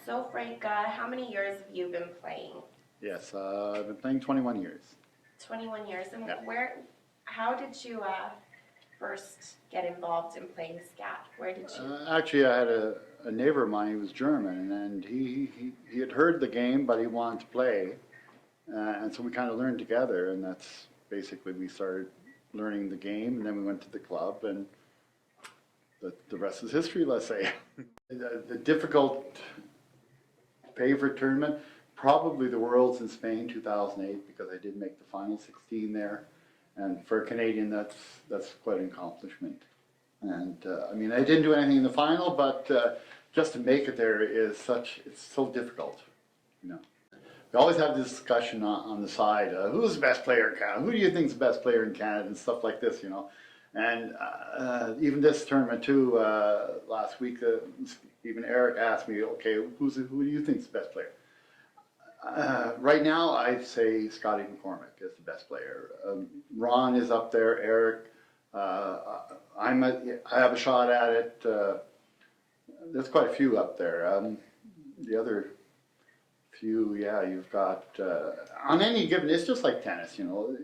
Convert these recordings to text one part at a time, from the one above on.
So, Frank, how many years have you been playing? Yes, I've been playing 21 years. 21 years. And Yeah. how did you first get involved in playing skat? Where did you? Actually, I had a neighbor of mine who was German, and he had heard the game, but he wanted to play. And so we kind of learned together, and that's basically we started learning the game, and then we went to the club, and the rest is history, let's say. The difficult favorite tournament, probably the Worlds in Spain 2008, because I did make the final 16 there. And for a Canadian, that's quite an accomplishment. And I mean, I didn't do anything in the final, but just to make it there it's so difficult, you know. We always have this discussion on the side, who's the best player in Canada? Who do you think is the best player in Canada? And stuff like this, you know. And even this tournament too, last week, even Eric asked me, okay, who do you think is the best player? Right now, I'd say Scotty McCormick is the best player. Ron is up there. Eric, I have a shot at it. There's quite a few up there. The other few, yeah, you've got on any given. It's just like tennis, you know.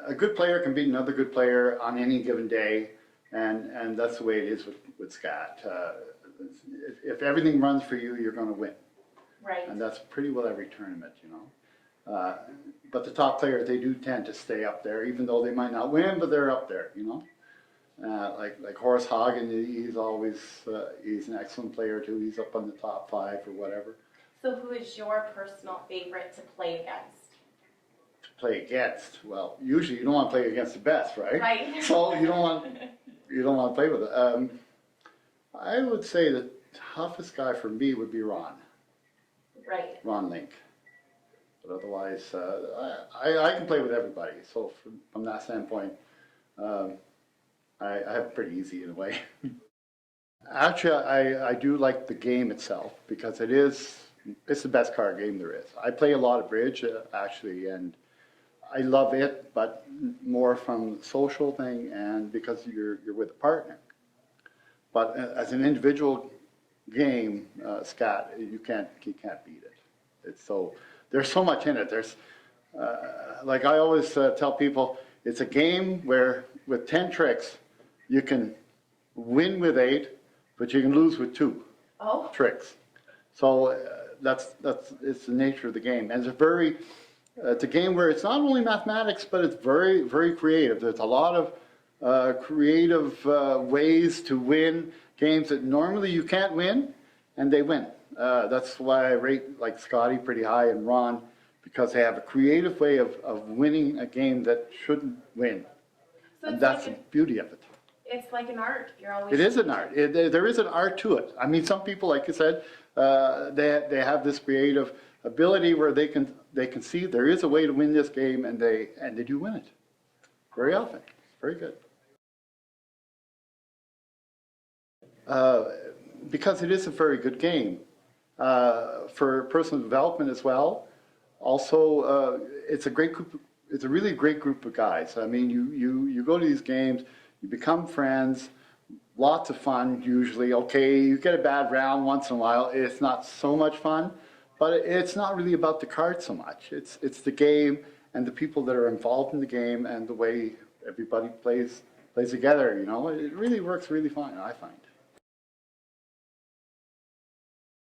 A good player can beat another good player on any given day, and that's the way it is with skat. If everything runs for you, you're going to win. Right. And that's pretty well every tournament, you know. But the top players, they do tend to stay up there, even though they might not win, but they're up there, you know. Like Horace Hagen, he's an excellent player too. He's up on the top 5 or whatever. So who is your personal favorite to play against? To play against, well, usually you don't want to play against the best, right? Right. So you don't want to play with it. I would say the toughest guy for me would be Ron. Right. Ron Link. But otherwise, I can play with everybody. So from that standpoint, I have it pretty easy in a way. Actually, I do like the game itself because it's the best card game there is. I play a lot of bridge, actually, and I love it, but more from the social thing and because you're with a partner. But as an individual game, skat, you can't beat it. There's so much in it. There's like I always tell people, it's a game where with 10 tricks you can win with 8, but you can lose with 2 tricks. So it's the nature of the game, and it's a game where it's not only mathematics, but it's very creative. There's a lot of creative ways to win games that normally you can't win, and they win. That's why I rate like Scotty pretty high and Ron, because they have a creative way of winning a game that shouldn't win. So and that's the beauty of it. It's like an art. You're always. It is an art. There is an art to it. I mean, some people, like you said, they have this creative ability where they can see there is a way to win this game, and they do win it very often. Very good. Because it is a very good game for personal development as well. Also, it's a great group. It's a really great group of guys. I mean, you go to these games, you become friends. Lots of fun usually. Okay, you get a bad round once in a while. It's not so much fun, but it's not really about the cards so much. It's the game and the people that are involved in the game and the way everybody plays together. You know, it really works really fine, I find.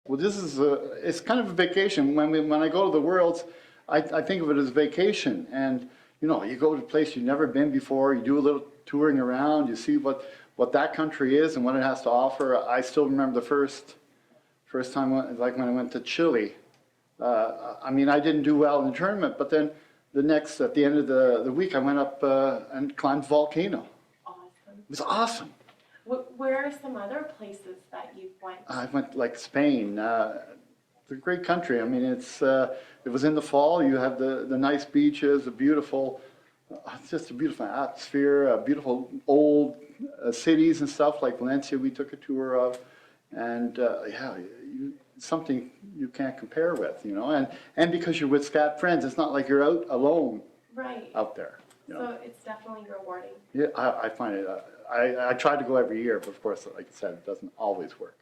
Well, it's kind of a vacation. When I go to the Worlds, I think of it as a vacation. And, you know, you go to a place you've never been before, you do a little touring around, you see what that country is and what it has to offer. I still remember the first time, like when I went to Chile. I mean, I didn't do well in the tournament, but then at the end of the week, I went up and climbed a volcano. Awesome. It was awesome. Where are some other places that you've went? I went like Spain. It's a great country. I mean, it was in the fall. You have the nice beaches, it's just a beautiful atmosphere, beautiful old cities and stuff like Valencia we took a tour of. And yeah, something you can't compare with, you know. And because you're with skat friends, it's not like you're out alone out there. You know? So it's definitely rewarding. Yeah, I find it. I try to go every year, but of course, like I said, it doesn't always work.